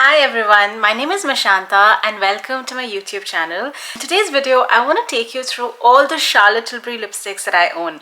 Hi everyone, my name is Mashanta and welcome to my YouTube channel. In today's video, I want to take you through all the Charlotte Tilbury lipsticks that I own.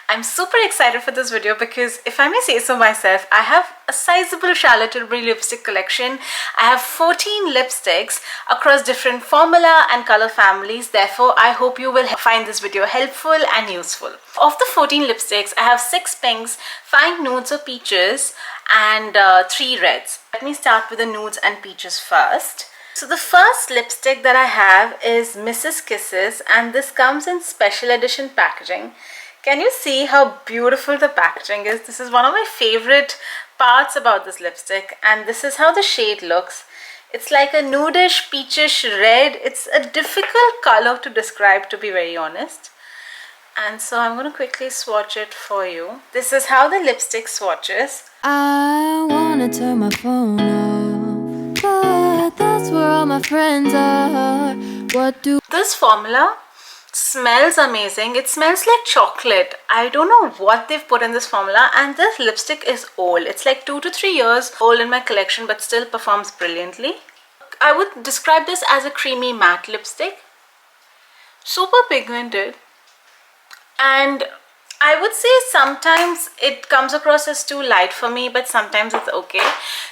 I'm super excited for this video because if I may say so myself, I have a sizable Charlotte Tilbury lipstick collection. I have 14 lipsticks across different formula and color families. Therefore, I hope you will find this video helpful and useful. Of the 14 lipsticks, I have 6 pinks, 5 nudes or peaches, and 3 reds. Let me start with the nudes and peaches first. So the first lipstick that I have is Mrs. Kisses, and this comes in special edition packaging. Can you see how beautiful the packaging is? This is one of my favorite parts about this lipstick, and this is how the shade looks. It's like a nudish peachish red. It's a difficult color to describe, to be very honest. And so I'm going to quickly swatch it for you. This is how the lipstick swatches. I wanna turn my phone off, but that's where all my friends are. What do this formula smells amazing. It smells like chocolate. I don't know what they've put in this formula, and this lipstick is old. It's like 2 to 3 years old in my collection, but still performs brilliantly. I would describe this as a creamy matte lipstick. Super pigmented. And I would say sometimes it comes across as too light for me, but sometimes it's okay.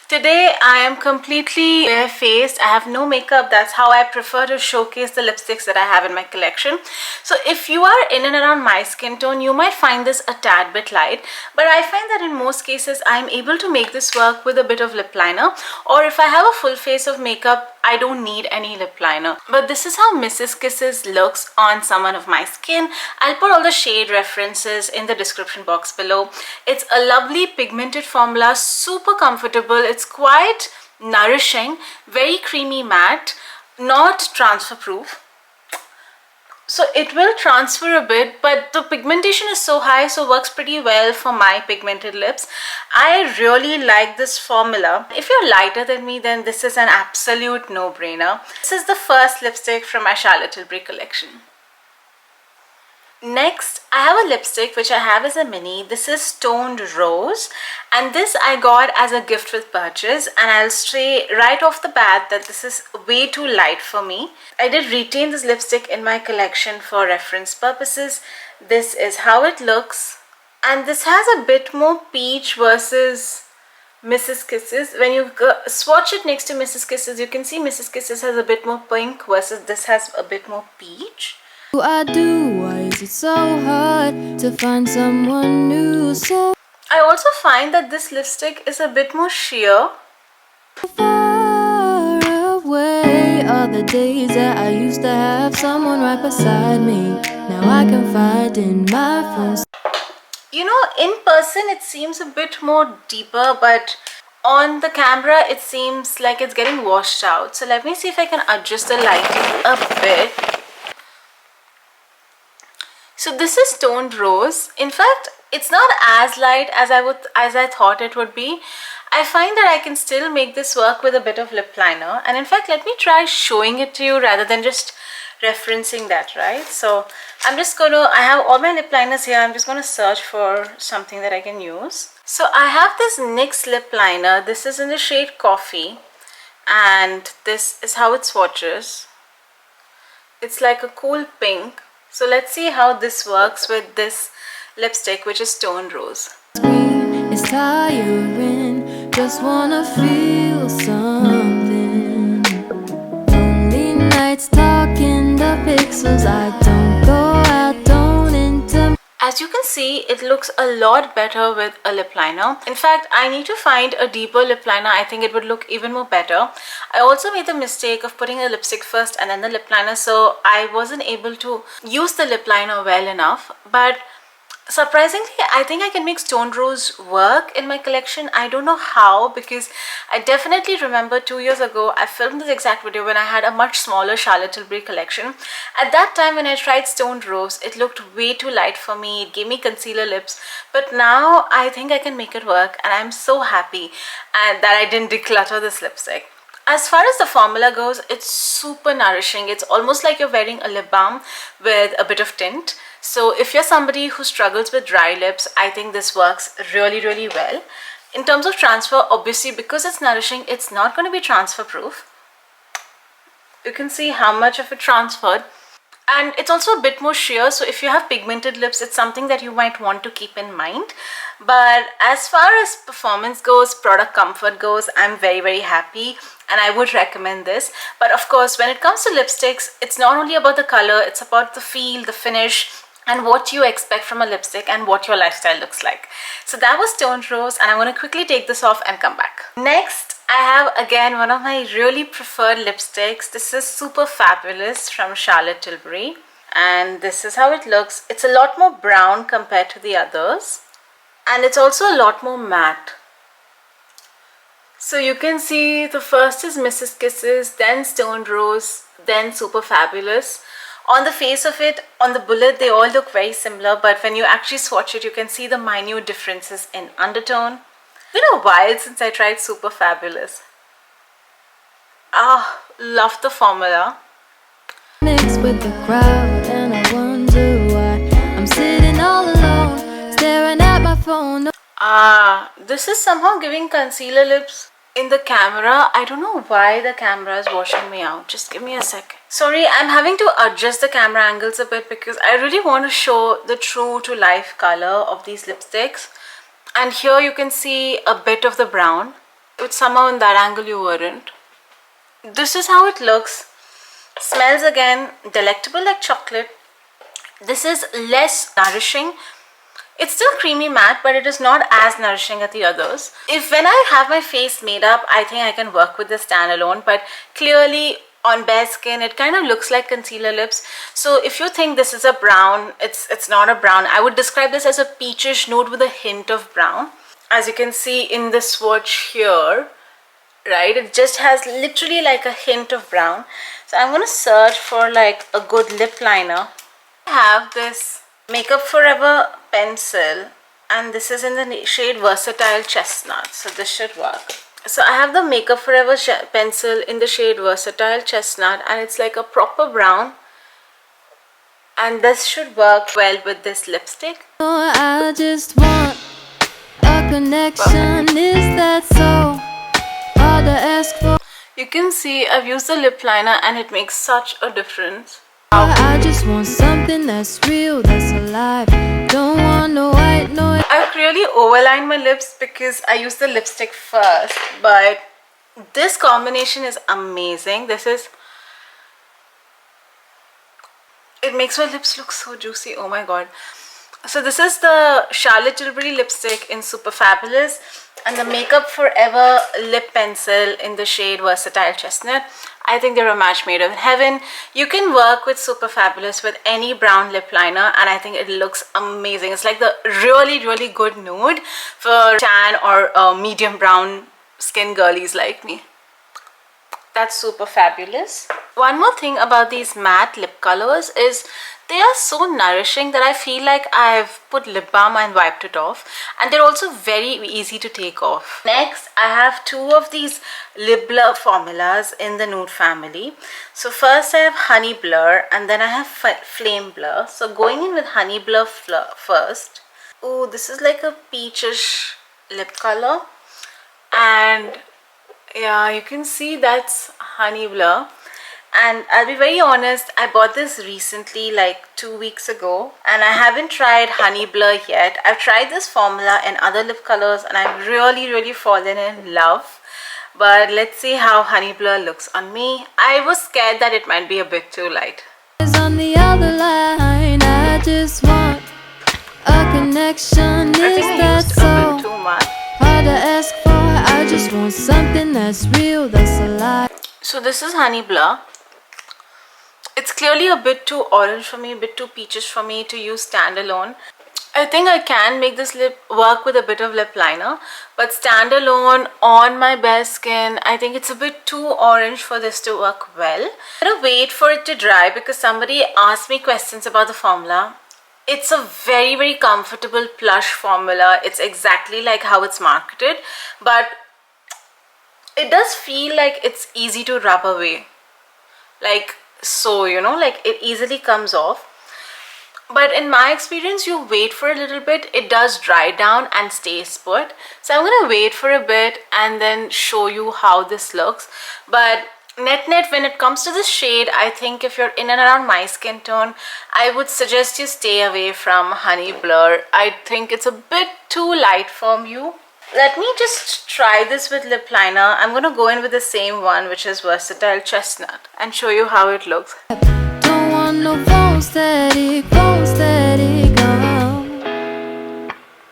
Today I am completely bare-faced. I have no makeup. That's how I prefer to showcase the lipsticks that I have in my collection. So if you are in and around my skin tone, you might find this a tad bit light, but I find that in most cases I'm able to make this work with a bit of lip liner, or if I have a full face of makeup, I don't need any lip liner. But this is how Mrs. Kisses looks on someone of my skin. I'll put all the shade references in the description box below. It's a lovely pigmented formula, super comfortable. It's quite nourishing, very creamy matte, not transfer proof. So it will transfer a bit, but the pigmentation is so high, so works pretty well for my pigmented lips. I really like this formula. If you're lighter than me, then this is an absolute no-brainer. This is the first lipstick from my Charlotte Tilbury collection. Next, I have a lipstick which I have as a mini. This is Stoned Rose, and this I got as a gift with purchase, and I'll say right off the bat that this is way too light for me. I did retain this lipstick in my collection for reference purposes. This is how it looks, and this has a bit more peach versus Mrs. Kisses. When you swatch it next to Mrs. Kisses, you can see Mrs. Kisses has a bit more pink versus this has a bit more peach. I do? Why is it so hard to find someone new? So I also find that this lipstick is a bit more sheer. far away are the days that I used to have someone right beside me. Now I can find in my phone. You know, in person it seems a bit more deeper, but on the camera it seems like it's getting washed out. So let me see if I can adjust the lighting a bit. So this is Stoned Rose. In fact, it's not as light as I thought it would be. I find that I can still make this work with a bit of lip liner. And in fact, let me try showing it to you rather than just referencing that, right? So I'm just going to, I have all my lip liners here. I'm just going to search for something that I can use. So I have this NYX lip liner. This is in the shade Coffee. And this is how it swatches. It's like a cool pink. So let's see how this works with this lipstick, which is Stoned Rose. It's tiring, just wanna feel something. Lonely nights talking the pixels. I don't go out, don't intimidate. As you can see, it looks a lot better with a lip liner. In fact, I need to find a deeper lip liner. I think it would look even more better. I also made the mistake of putting a lipstick first and then the lip liner, so I wasn't able to use the lip liner well enough. But surprisingly, I think I can make Stoned Rose work in my collection. I don't know how, because I definitely remember 2 years ago I filmed this exact video when I had a much smaller Charlotte Tilbury collection. At that time when I tried Stoned Rose, it looked way too light for me. It gave me concealer lips, but now I think I can make it work, and I'm so happy that I didn't declutter this lipstick. As far as the formula goes, it's super nourishing. It's almost like you're wearing a lip balm with a bit of tint. So if you're somebody who struggles with dry lips, I think this works really, really well. In terms of transfer, obviously because it's nourishing, it's not going to be transfer proof. You can see how much of it transferred. And it's also a bit more sheer, so if you have pigmented lips, it's something that you might want to keep in mind. But as far as performance goes, product comfort goes, I'm very happy and I would recommend this. But of course, when it comes to lipsticks, it's not only about the color, it's about the feel, the finish, and what you expect from a lipstick and what your lifestyle looks like. So that was Toned Rose, and I'm going to quickly take this off and come back. Next, I have again one of my really preferred lipsticks. This is Super Fabulous from Charlotte Tilbury, and this is how it looks. It's a lot more brown compared to the others, and it's also a lot more matte. So you can see the first is Mrs. Kisses, then Stoned Rose, then Super Fabulous. On the face of it, on the bullet, they all look very similar, but when you actually swatch it, you can see the minute differences in undertone. It's been a while since I tried Super Fabulous. Ah, love the formula. Mixed with the crowd, and I wonder why I'm sitting all alone, staring at my phone. Ah, this is somehow giving concealer lips in the camera. I don't know why the camera is washing me out. Just give me a second. Sorry, I'm having to adjust the camera angles a bit because I really want to show the true to life color of these lipsticks. And here you can see a bit of the brown, which somehow in that angle you weren't. This is how it looks. Smells again delectable like chocolate. This is less nourishing. It's still creamy matte, but it is not as nourishing as the others. If when I have my face made up, I think I can work with this standalone, but clearly on bare skin it kind of looks like concealer lips. So if you think this is a brown, it's not a brown. I would describe this as a peachish nude with a hint of brown. As you can see in the swatch here, right, it just has literally like a hint of brown. So I'm going to search for like a good lip liner. I have this Makeup Forever pencil, and this is in the shade Versatile Chestnut, so this should work. So I have the Makeup Forever pencil in the shade Versatile Chestnut, and it's like a proper brown, and this should work well with this lipstick. Oh, I just want a connection. Is that so hard to ask for? You can see I've used the lip liner and it makes such a difference. I just want something that's real, that's alive. Don't want no white noise. I've really overlined my lips because I used the lipstick first, but this combination is amazing. It makes my lips look so juicy. Oh my god. So this is the Charlotte Tilbury lipstick in Super Fabulous, and the Makeup Forever lip pencil in the shade Versatile Chestnut. I think they're a match made in heaven. You can work with Super Fabulous with any brown lip liner, and I think it looks amazing. It's like the really good nude for tan or medium brown skin girlies like me. That's Super Fabulous. One more thing about these matte lip colors is they are so nourishing that I feel like I've put lip balm and wiped it off, and they're also very easy to take off. Next, I have two of these lip blur formulas in the nude family. So first I have Honey Blur, and then I have Flame Blur. So going in with Honey Blur first. Oh, this is like a peachish lip color, and yeah, you can see that's Honey Blur. And I'll be very honest, I bought this recently, like 2 weeks ago, and I haven't tried Honey Blur yet. I've tried this formula in other lip colors and I've really fallen in love. But let's see how Honey Blur looks on me. I was scared that it might be a bit too light. On the other line, I just want a connection. Is that so too much. hard to ask for? I just want something that's real, that's alive. So this is Honey Blur. It's clearly a bit too orange for me, a bit too peachish for me to use standalone. I think I can make this lip work with a bit of lip liner, but standalone on my bare skin, I think it's a bit too orange for this to work well. I'm gonna wait for it to dry because somebody asked me questions about the formula. It's a very comfortable plush formula. It's exactly like how it's marketed, but it does feel like it's easy to rub away. Like so, you know, like it easily comes off. But in my experience, you wait for a little bit, it does dry down and stays put. So I'm gonna wait for a bit and then show you how this looks. But net when it comes to this shade, I think if you're in and around my skin tone, I would suggest you stay away from Honey Blur. I think it's a bit too light for you. Let me just try this with lip liner. I'm gonna go in with the same one, which is Versatile Chestnut, and show you how it looks. Don't want no phone static, phone static,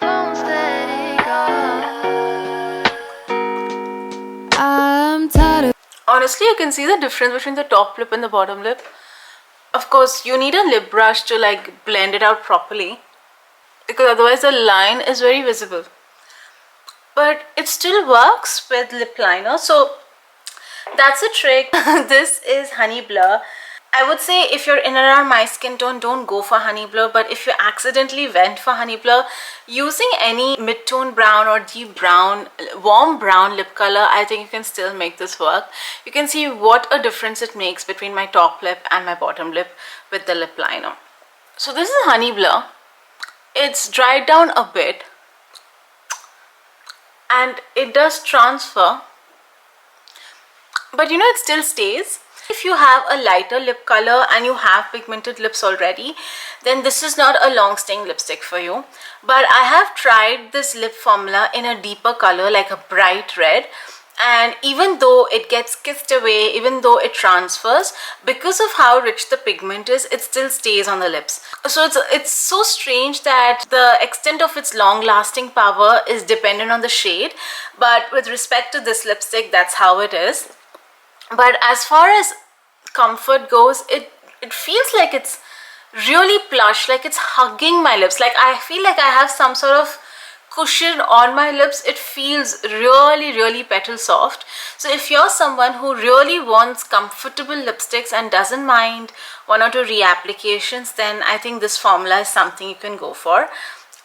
phone static, I'm tired of. Honestly, you can see the difference between the top lip and the bottom lip. Of course, you need a lip brush to like blend it out properly, because otherwise the line is very visible. But it still works with lip liner, so that's a trick. This is Honey Blur. I would say if you're in and around my skin tone, don't go for Honey Blur. But if you accidentally went for Honey Blur, using any mid-tone brown or deep brown, warm brown lip color, I think you can still make this work. You can see what a difference it makes between my top lip and my bottom lip with the lip liner. So this is Honey Blur. It's dried down a bit and it does transfer, but you know, it still stays. If you have a lighter lip color and you have pigmented lips already, then this is not a long staying lipstick for you. But I have tried this lip formula in a deeper color, like a bright red, and even though it gets kissed away, even though it transfers, because of how rich the pigment is, it still stays on the lips. So it's so strange that the extent of its long lasting power is dependent on the shade. But with respect to this lipstick, that's how it is. But as far as comfort goes, it feels like it's really plush, like it's hugging my lips. Like I feel like I have some sort of cushion on my lips. It feels really petal soft. So if you're someone who really wants comfortable lipsticks and doesn't mind 1 or 2 reapplications, then I think this formula is something you can go for.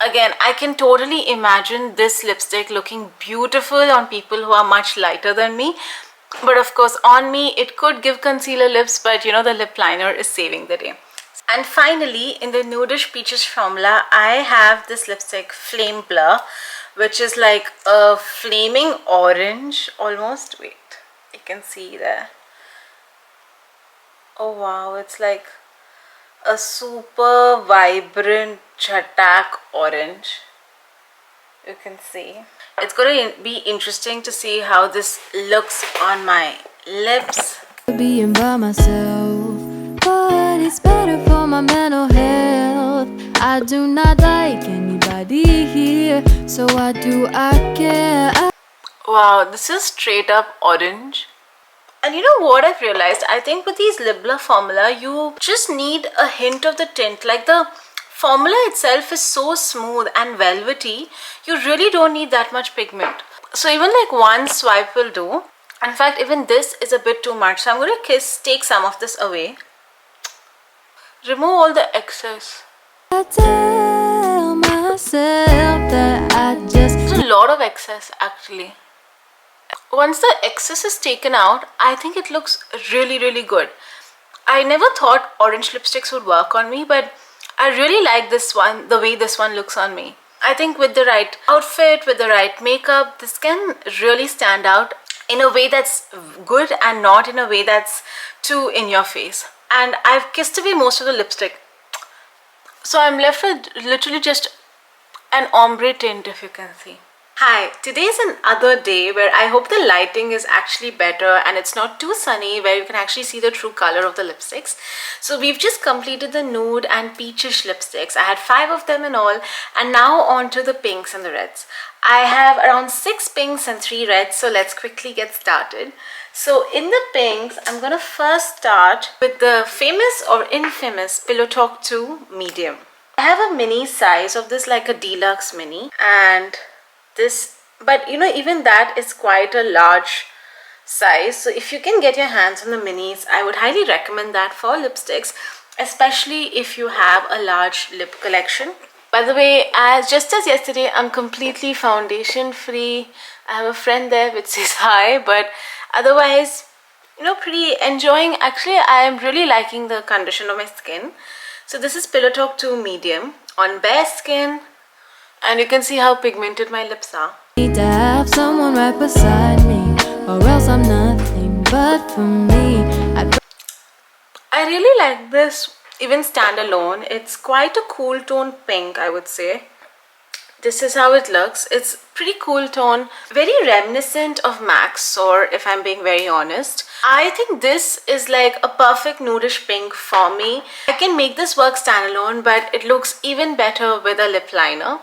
Again, I can totally imagine this lipstick looking beautiful on people who are much lighter than me. But of course, on me, it could give concealer lips, but you know, the lip liner is saving the day. And finally, in the Nudish Peaches formula, I have this lipstick Flame Blur, which is like a flaming orange almost. Wait, you can see there. Oh wow, it's like a super vibrant chatak orange. You can see. It's going to be interesting to see how this looks on my lips. Being by myself, but it's better for my mental health. I do not like anybody here, so why do I care? Wow, this is straight up orange. And you know what I've realized? I think with these lip blur formula, you just need a hint of the tint. Like the formula itself is so smooth and velvety, you really don't need that much pigment. So even like one swipe will do. In fact, even this is a bit too much. So I'm going to take some of this away. Remove all the excess. I tell myself that I just... There's a lot of excess actually. Once the excess is taken out, I think it looks really good. I never thought orange lipsticks would work on me, but I really like this one, the way this one looks on me. I think with the right outfit, with the right makeup, this can really stand out in a way that's good and not in a way that's too in your face. And I've kissed away most of the lipstick, so I'm left with literally just an ombre tint, if you can see. Hi, today's another day where I hope the lighting is actually better and it's not too sunny, where you can actually see the true color of the lipsticks. So we've just completed the nude and peachish lipsticks. I had 5 of them in all, and now on to the pinks and the reds. I have around 6 pinks and 3 reds, so let's quickly get started. So in the pinks, I'm gonna first start with the famous or infamous Pillow Talk 2 medium. I have a mini size of this, like a deluxe mini, and this, but you know, even that is quite a large size. So if you can get your hands on the minis, I would highly recommend that for lipsticks, especially if you have a large lip collection. By the way, just as yesterday, I'm completely foundation free. I have a friend there which says hi, but otherwise, you know, pretty enjoying. Actually, I am really liking the condition of my skin. So this is Pillow Talk 2 Medium on bare skin, and you can see how pigmented my lips are. Need to have someone right beside me, or else I'm nothing but for me. I really like this even standalone. It's quite a cool tone pink, I would say. This is how it looks. It's pretty cool tone, very reminiscent of MAC's, or if I'm being very honest. I think this is like a perfect nudish pink for me. I can make this work standalone, but it looks even better with a lip liner.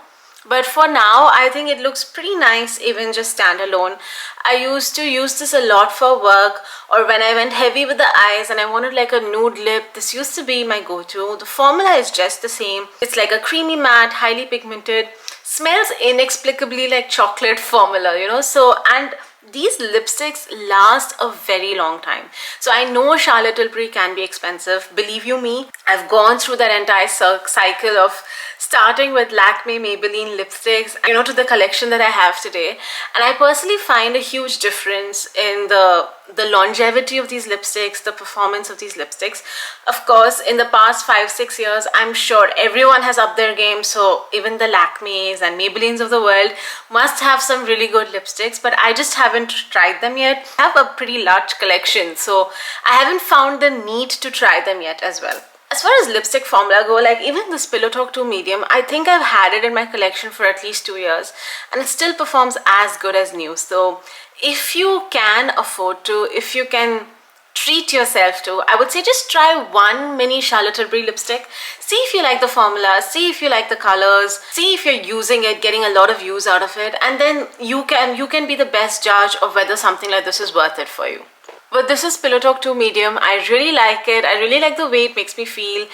But for now, I think it looks pretty nice even just standalone. I used to use this a lot for work, or when I went heavy with the eyes and I wanted like a nude lip, this used to be my go-to. The formula is just the same. It's like a creamy matte, highly pigmented, smells inexplicably like chocolate formula, you know. So, and these lipsticks last a very long time. So I know Charlotte Tilbury can be expensive, believe you me. I've gone through that entire cycle of starting with Lakme Maybelline lipsticks, you know, to the collection that I have today. And I personally find a huge difference in the longevity of these lipsticks, the performance of these lipsticks. Of course, in the past 5-6 years, I'm sure everyone has upped their game. So even the Lakmes and Maybellines of the world must have some really good lipsticks, but I just haven't tried them yet. I have a pretty large collection, so I haven't found the need to try them yet as well. As far as lipstick formula go, like even this Pillow Talk 2 Medium, I think I've had it in my collection for at least 2 years and it still performs as good as new. So if you can afford to, if you can treat yourself to, I would say just try one mini Charlotte Tilbury lipstick. See if you like the formula, see if you like the colors, see if you're using it, getting a lot of use out of it, and then you can be the best judge of whether something like this is worth it for you. But this is Pillow Talk 2 Medium. I really like it. I really like the way it makes me feel.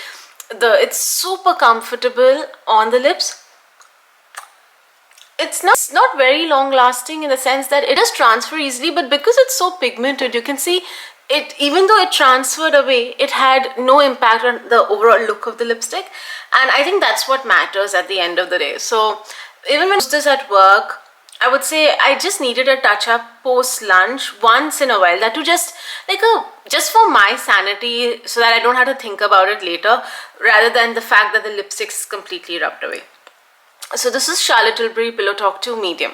It's super comfortable on the lips. It's not very long lasting in the sense that it does transfer easily, but because it's so pigmented, you can see it, even though it transferred away, it had no impact on the overall look of the lipstick. And I think that's what matters at the end of the day. So even when I use this at work, I would say I just needed a touch-up post-lunch once in a while. That to just for my sanity, so that I don't have to think about it later, rather than the fact that the lipstick is completely rubbed away. So this is Charlotte Tilbury Pillow Talk 2 Medium.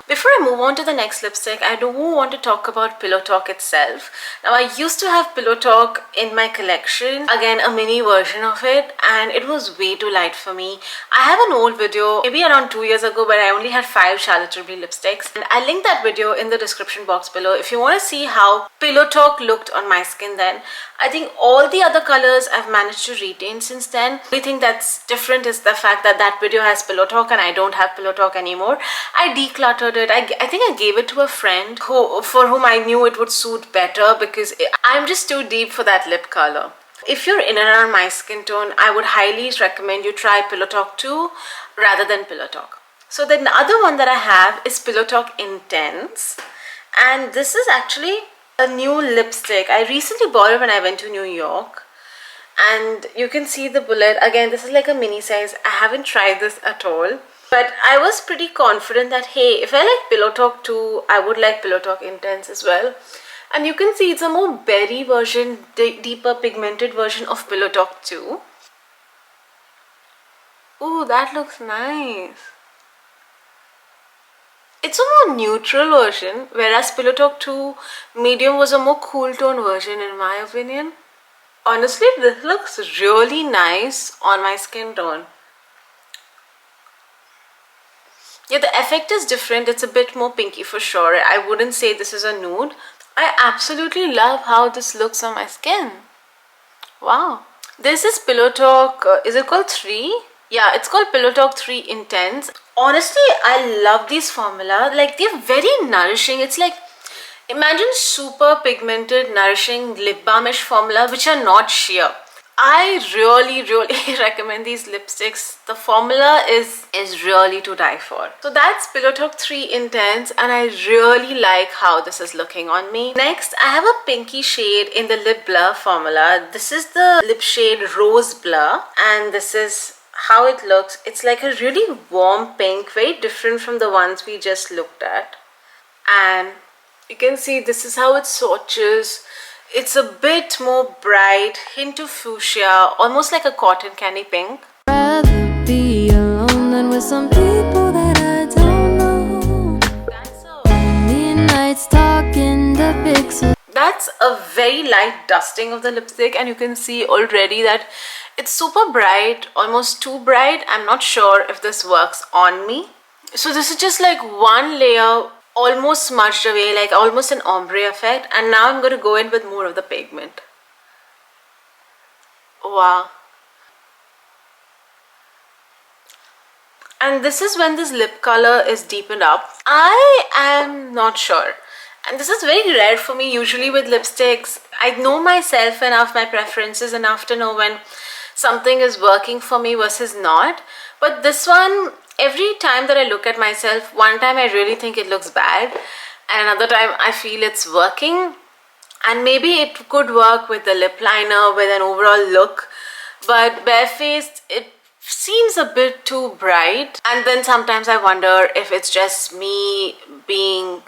Before I move on to the next lipstick, I do want to talk about Pillow Talk itself. Now, I used to have Pillow Talk in my collection, again a mini version of it, and it was way too light for me. I have an old video, maybe around 2 years ago, where I only had 5 Charlotte Tilbury lipsticks, and I'll link that video in the description box below if you want to see how Pillow Talk looked on my skin then. I think all the other colors I've managed to retain since then. The only thing that's different is the fact that that video has Pillow Talk and I don't have Pillow Talk anymore. I decluttered it. I think I gave it to a friend for whom I knew it would suit better, because I'm just too deep for that lip color. If you're in and around my skin tone, I would highly recommend you try Pillow Talk 2 rather than Pillow Talk. So the other one that I have is Pillow Talk Intense, and this is actually a new lipstick. I recently bought it when I went to New York, and you can see the bullet. Again, this is like a mini size. I haven't tried this at all, but I was pretty confident that hey, if I like Pillow Talk 2, I would like Pillow Talk Intense as well. And you can see it's a more berry version, deeper pigmented version of Pillow Talk 2. Ooh, that looks nice. It's a more neutral version, whereas Pillow Talk 2 Medium was a more cool tone version in my opinion. Honestly, this looks really nice on my skin tone. Yeah, the effect is different. It's a bit more pinky for sure. I wouldn't say this is a nude. I absolutely love how this looks on my skin. Wow. This is Pillow Talk, is it called 3? Yeah, it's called Pillow Talk 3 Intense. Honestly, I love these formula. Like, they're very nourishing. It's like, imagine super pigmented, nourishing lip balmish formula which are not sheer. I really recommend these lipsticks. The formula is really to die for. So that's Pillow Talk 3 Intense, and I really like how this is looking on me. Next, I have a pinky shade in the Lip Blur formula. This is the lip shade Rose Blur, and this is how it looks. It's like a really warm pink, very different from the ones we just looked at. And you can see this is how it swatches. It's a bit more bright, hint of fuchsia, almost like a cotton candy pink. Rather be alone than with some people that I don't know. Midnight's talking the pixels. That's a very light dusting of the lipstick, and you can see already that it's super bright, almost too bright. I'm not sure if this works on me. So this is just like one layer almost smudged away, like almost an ombre effect, and now I'm going to go in with more of the pigment. Wow. And this is when this lip color is deepened up. I am not sure. And this is very rare for me. Usually with lipsticks, I know myself enough, my preferences enough to know when something is working for me versus not. But this one, every time that I look at myself, one time I really think it looks bad, and another time I feel it's working. And maybe it could work with the lip liner, with an overall look, but barefaced, it seems a bit too bright. And then sometimes I wonder if it's just me being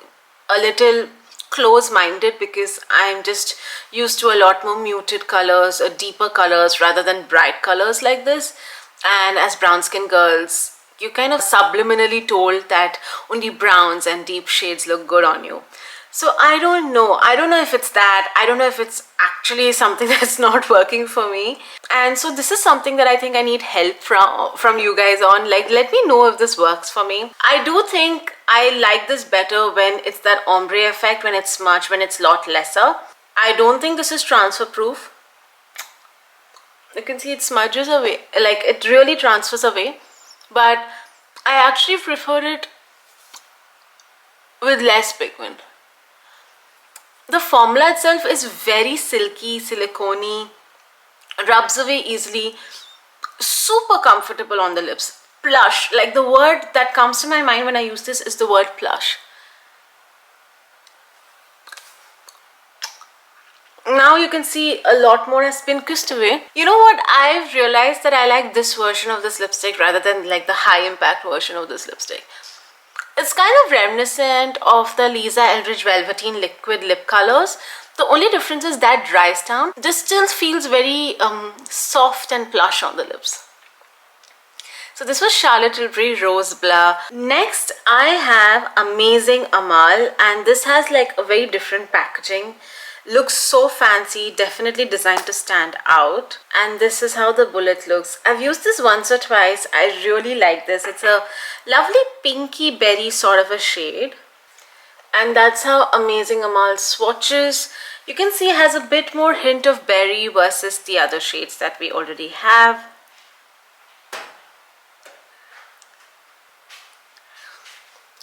a little close-minded because I'm just used to a lot more muted colors or deeper colors rather than bright colors like this. And as brown skin girls, you kind of subliminally told that only browns and deep shades look good on you. So I don't know if it's that. I don't know if it's actually something that's not working for me. And so this is something that I think I need help from you guys on. Like, let me know if this works for me. I do think I like this better when it's that ombre effect, when it's smudged, when it's a lot lesser. I don't think this is transfer proof. You can see it smudges away, like it really transfers away. But I actually prefer it with less pigment. The formula itself is very silky, silicone-y, rubs away easily, super comfortable on the lips. Plush, like the word that comes to my mind when I use this is the word plush. Now you can see a lot more has been kissed away. You know what? I've realized that I like this version of this lipstick rather than like the high impact version of this lipstick. It's kind of reminiscent of the Lisa Eldridge Velveteen liquid lip colors. The only difference is that dries down. This still feels very soft and plush on the lips. So this was Charlotte Tilbury Rose Blah. Next I have Amazing Amal, and this has like a very different packaging. Looks so fancy, definitely designed to stand out. And this is how the bullet looks. I've used this once or twice. I really like this. It's a lovely pinky berry sort of a shade. And that's how Amazing Amal swatches. You can see it has a bit more hint of berry versus the other shades that we already have.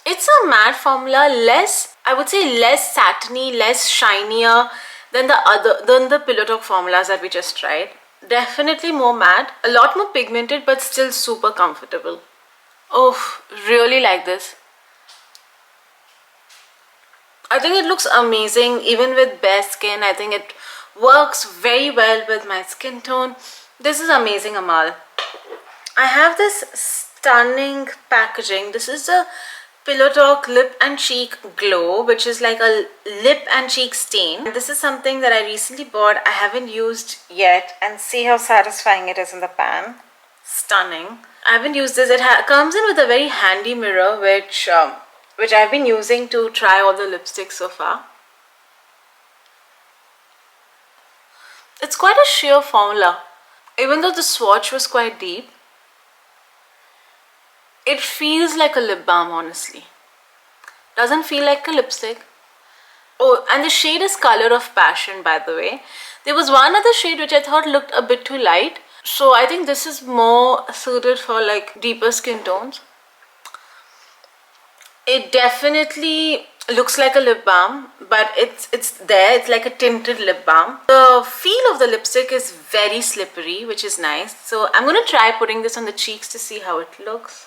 It's a matte formula, less, I would say less satiny, less shinier than the Pillow Talk formulas that we just tried. Definitely more matte, a lot more pigmented, but still super comfortable. Oh, really like this. I think it looks amazing even with bare skin. I think it works very well with my skin tone. This is Amazing Amal. I have this stunning packaging. This is a Pillow Talk Lip and Cheek Glow, which is like a lip and cheek stain. This is something that I recently bought. I haven't used yet, and see how satisfying it is in the pan. Stunning. I haven't used this. It comes in with a very handy mirror, which I've been using to try all the lipsticks so far. It's quite a sheer formula. Even though the swatch was quite deep, it feels like a lip balm, honestly. Doesn't feel like a lipstick. Oh, and the shade is Color of Passion, by the way. There was one other shade which I thought looked a bit too light. So I think this is more suited for like deeper skin tones. It definitely looks like a lip balm, but it's there. It's like a tinted lip balm. The feel of the lipstick is very slippery, which is nice. So I'm going to try putting this on the cheeks to see how it looks.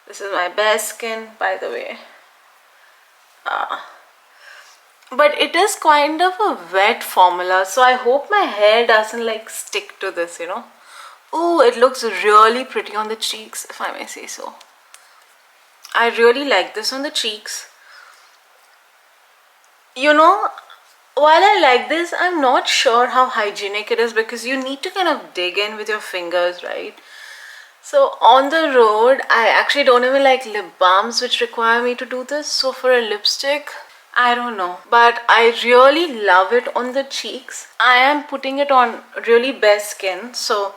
This is my bare skin, by the way. But it is kind of a wet formula, so I hope my hair doesn't like stick to this, you know. Oh, it looks really pretty on the cheeks, if I may say so. I really like this on the cheeks. You know, While I like this, I'm not sure how hygienic it is because you need to kind of dig in with your fingers, right? So on the road, I actually don't even like lip balms which require me to do this. So for a lipstick, I don't know. But I really love it on the cheeks. I am putting it on really bare skin. So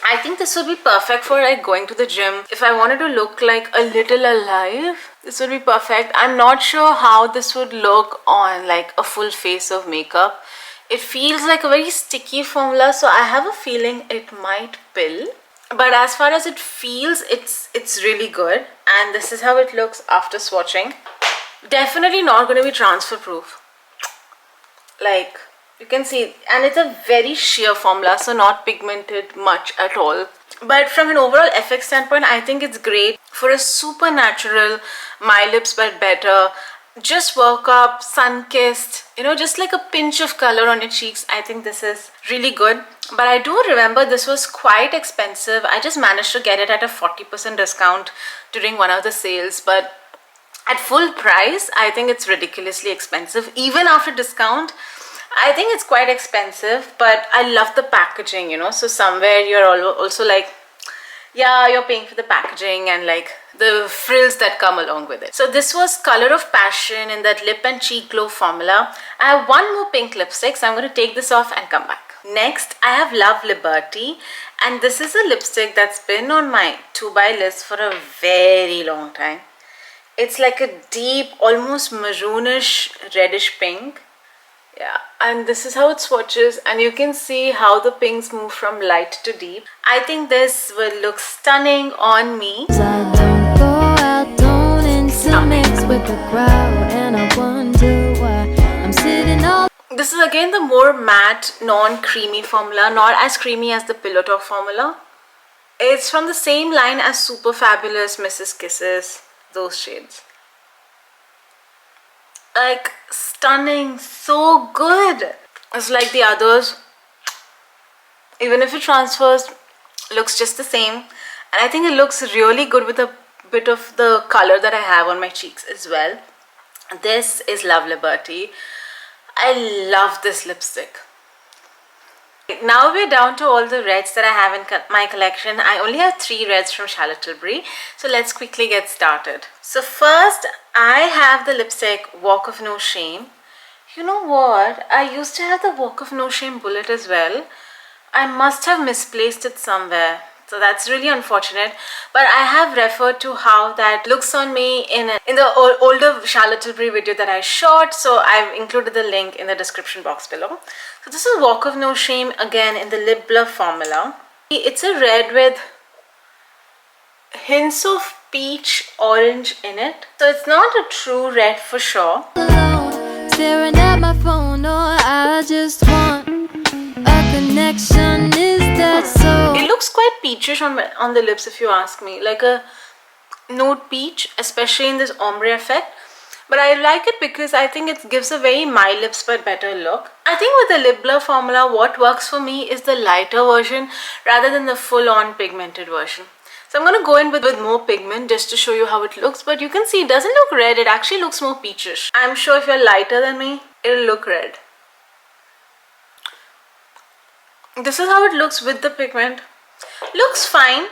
I think this would be perfect for like going to the gym. If I wanted to look like a little alive, this would be perfect. I'm not sure how this would look on like a full face of makeup. It feels like a very sticky formula, so I have a feeling it might pill. But as far as it feels, it's really good. And this is how it looks after swatching. Definitely not going to be transfer proof. Like, you can see, and it's a very sheer formula, so not pigmented much at all. But from an overall effect standpoint, I think it's great for a super natural my lips but better, just woke up, sun-kissed, you know, just like a pinch of color on your cheeks. I think this is really good. But I do remember this was quite expensive. I just managed to get it at a 40% discount during one of the sales, but at full price, I think it's ridiculously expensive. Even after discount, I think it's quite expensive, but I love the packaging, you know. So somewhere you're also like, yeah, you're paying for the packaging and like the frills that come along with it. So this was Color of Passion in that lip and cheek glow formula. I have one more pink lipstick, so I'm going to take this off and come back. Next, I have Love Liberty, and this is a lipstick that's been on my to-buy list for a very long time. It's like a deep, almost maroonish, reddish pink. Yeah, and this is how it swatches, and you can see how the pinks move from light to deep. I think this will look stunning on me. I don't go out, don't intermix with the crowd, and I wonder why I'm sitting all. This is again the more matte, non-creamy formula, not as creamy as the Pillow Talk formula. It's from the same line as Super Fabulous, Mrs. Kisses, those shades. Like, stunning, so good. It's like the others, even if it transfers, looks just the same. And I think it looks really good with a bit of the color that I have on my cheeks as well. This is Love Liberty. I love this lipstick. Now we're down to all the reds that I have in my collection. I only have 3 reds from Charlotte Tilbury, so let's quickly get started. So first, I have the lipstick Walk of No Shame. You know what? I used to have the Walk of No Shame bullet as well. I must have misplaced it somewhere. So that's really unfortunate. But I have referred to how that looks on me in the older Charlotte Tilbury video that I shot. So I've included the link in the description box below. So this is Walk of No Shame again in the Lip Blur formula. It's a red with hints of peach orange in it. So it's not a true red for sure. Alone, staring at my phone, or I just want a connection. Is that so? It looks quite peachish on the lips if you ask me. Like a nude peach, especially in this ombre effect. But I like it because I think it gives a very my lips but better look. I think with the Lip Blur formula, what works for me is the lighter version rather than the full-on pigmented version. So I'm going to go in with more pigment just to show you how it looks. But you can see it doesn't look red. It actually looks more peachish. I'm sure if you're lighter than me, it'll look red. This is how it looks with the pigment. Looks fine.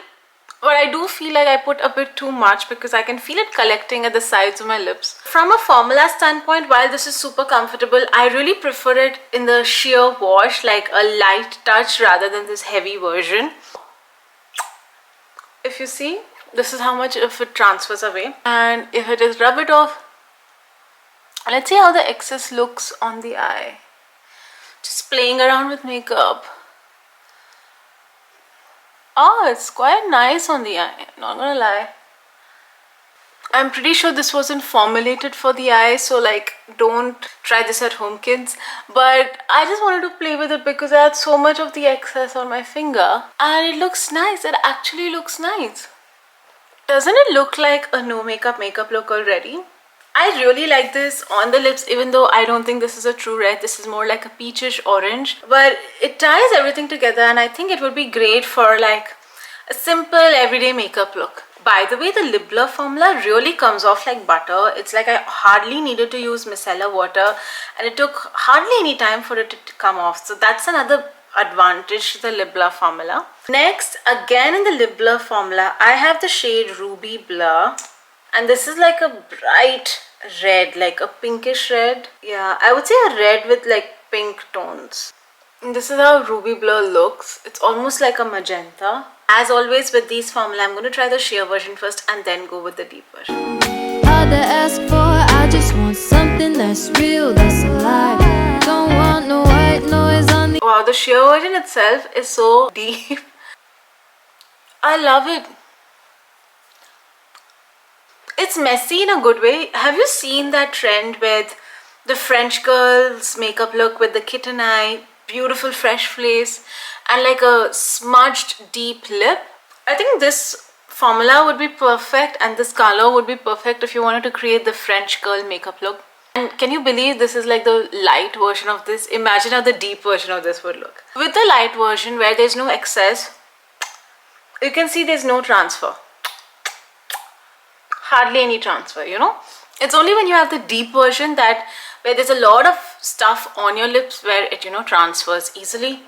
But I do feel like I put a bit too much because I can feel it collecting at the sides of my lips. From a formula standpoint, while this is super comfortable, I really prefer it in the sheer wash, like a light touch rather than this heavy version. If you see, this is how much of it transfers away. And if I just rub it off, let's see how the excess looks on the eye. Just playing around with makeup. Oh, it's quite nice on the eye, not gonna lie. I'm pretty sure this wasn't formulated for the eye, so like don't try this at home, kids. But I just wanted to play with it because I had so much of the excess on my finger. And it looks nice, it actually looks nice. Doesn't it look like a no makeup look already? I really like this on the lips, even though I don't think this is a true red. This is more like a peachish orange, but it ties everything together and I think it would be great for like a simple everyday makeup look. By the way, the lip blur formula really comes off like butter. It's like I hardly needed to use micellar water and it took hardly any time for it to come off. So that's another advantage to the lip blur formula. Next, again in the lip blur formula, I have the shade Ruby Blur. And this is like a bright red, like a pinkish red. Yeah, I would say a red with like pink tones. And this is how Ruby Blur looks. It's almost like a magenta. As always with these formula, I'm going to try the sheer version first and then go with the deep version. Hard to ask for, I just want something that's real, that's alive. Don't want no white noise on the. Wow, the sheer version itself is so deep. I love it. It's messy in a good way. Have you seen that trend with the French girls makeup look with the kitten eye, beautiful fresh face, and like a smudged deep lip? I think this formula would be perfect and this color would be perfect if you wanted to create the French girl makeup look. And can you believe this is like the light version of this? Imagine how the deep version of this would look. With the light version where there's no excess, you can see there's no transfer. Hardly any transfer, you know. It's only when you have the deep version that where there's a lot of stuff on your lips where it, you know, transfers easily.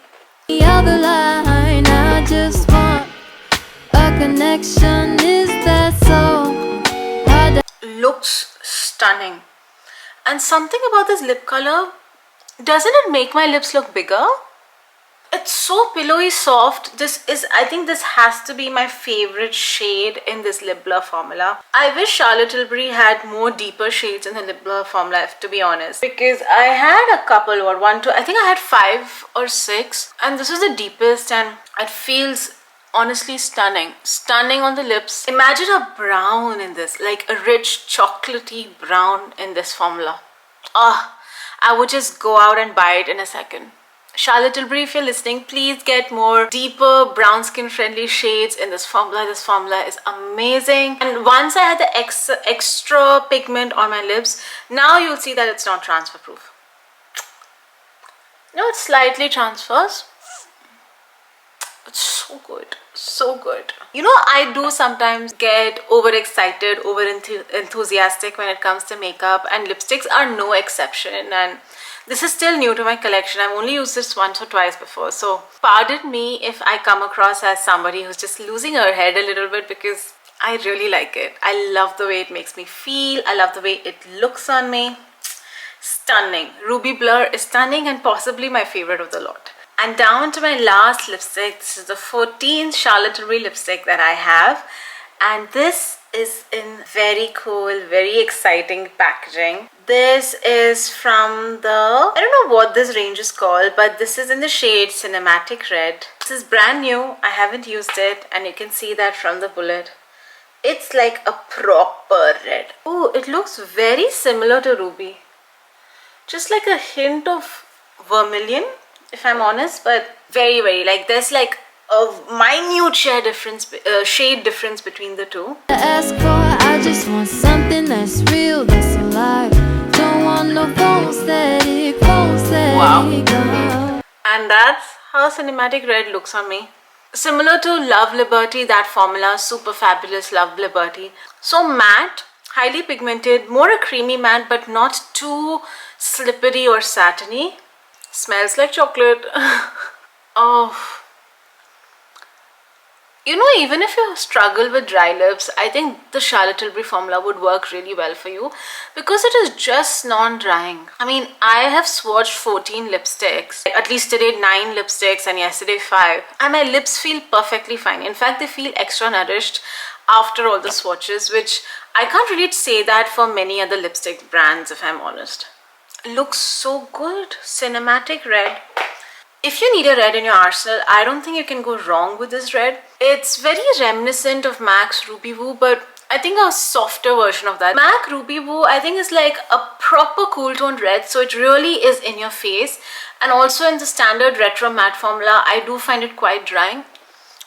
The other line, I just want a connection. Is that so? Hard to Looks stunning. And something about this lip color, doesn't it make my lips look bigger? It's so pillowy soft. I think this has to be my favorite shade in this lip blur formula. I wish Charlotte Tilbury had more deeper shades in the lip blur formula, to be honest. Because I had a couple, or one, two, I think I had 5 or 6. And this is the deepest and it feels honestly stunning. Stunning on the lips. Imagine a brown in this, like a rich chocolatey brown in this formula. Ah, I would just go out and buy it in a second. Charlotte Tilbury, if you're listening, please get more deeper brown skin friendly shades in this formula. This formula is amazing. And once I had the extra pigment on my lips, now you'll see that it's not transfer proof. No, it slightly transfers. It's so good, so good. You know, I do sometimes get overexcited, enthusiastic when it comes to makeup, and lipsticks are no exception. And this is still new to my collection. I've only used this once or twice before, so pardon me if I come across as somebody who's just losing her head a little bit, because I really like it. I love the way it makes me feel. I love the way it looks on me. Stunning. Ruby Blur is stunning and possibly my favorite of the lot. And down to my last lipstick. This is the 14th Charlotte Tilbury lipstick that I have, and this is in very cool, very exciting packaging. This is from the, I don't know what this range is called, but this is in the shade Cinematic Red. This is brand new. I haven't used it, and you can see that from the bullet. It's like a proper red. Oh, it looks very similar to Ruby. Just like a hint of vermilion, if I'm honest, but very, very, like there's like a minute shade difference between the two. ask for, I just want something that's real, that's alive. Don't want no phone static. Wow. And that's how Cinematic Red looks on me. Similar to Love Liberty, that formula, super fabulous Love Liberty. So matte, highly pigmented, more a creamy matte, but not too slippery or satiny. Smells like chocolate. Oh. You know, even if you struggle with dry lips, I think the Charlotte Tilbury formula would work really well for you because it is just non-drying. I mean, I have swatched 14 lipsticks, at least today 9 lipsticks and yesterday 5, and my lips feel perfectly fine. In fact, they feel extra nourished after all the swatches, which I can't really say that for many other lipstick brands, if I'm honest. Looks so good. Cinematic Red. If you need a red in your arsenal, I don't think you can go wrong with this red. It's very reminiscent of MAC's Ruby Woo, but I think a softer version of that. MAC Ruby Woo, I think, is like a proper cool toned red, so it really is in your face. And also in the standard retro matte formula, I do find it quite drying.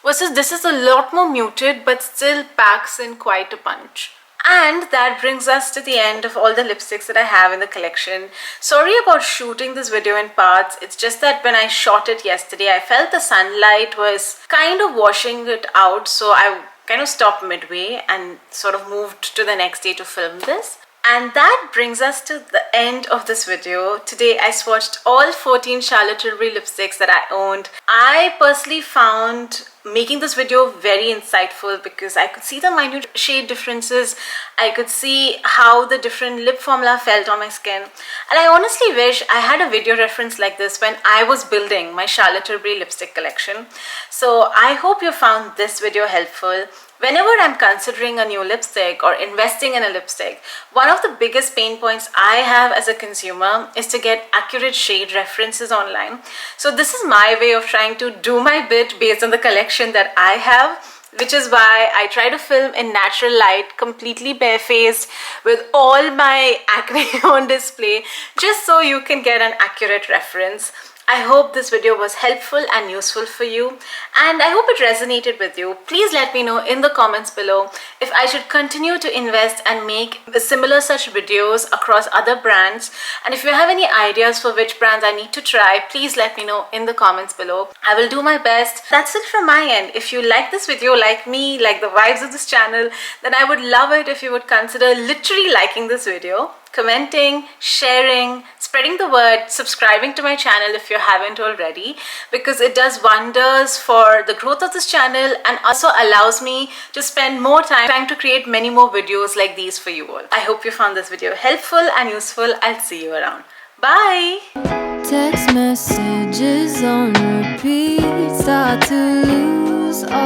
Versus this is a lot more muted, but still packs in quite a punch. And that brings us to the end of all the lipsticks that I have in the collection. Sorry about shooting this video in parts. It's just that when I shot it yesterday, I felt the sunlight was kind of washing it out. So I kind of stopped midway and sort of moved to the next day to film this. And that brings us to the end of this video. Today I swatched all 14 Charlotte Tilbury lipsticks that I owned. I personally found making this video very insightful because I could see the minute shade differences. I could see how the different lip formula felt on my skin. And I honestly wish I had a video reference like this when I was building my Charlotte Tilbury lipstick collection. So I hope you found this video helpful. Whenever I'm considering a new lipstick or investing in a lipstick, one of the biggest pain points I have as a consumer is to get accurate shade references online. So this is my way of trying to do my bit based on the collection that I have, which is why I try to film in natural light, completely barefaced, with all my acne on display, just so you can get an accurate reference. I hope this video was helpful and useful for you, and I hope it resonated with you. Please let me know in the comments below if I should continue to invest and make similar such videos across other brands, and if you have any ideas for which brands I need to try, please let me know in the comments below. I will do my best. That's it from my end. If you like this video, like me, like the vibes of this channel, then I would love it if you would consider literally liking this video, commenting, sharing, spreading the word, subscribing to my channel if you haven't already, because it does wonders for the growth of this channel and also allows me to spend more time trying to create many more videos like these for you all. I hope you found this video helpful and useful. I'll see you around. Bye! Text messages on repeat, start to lose all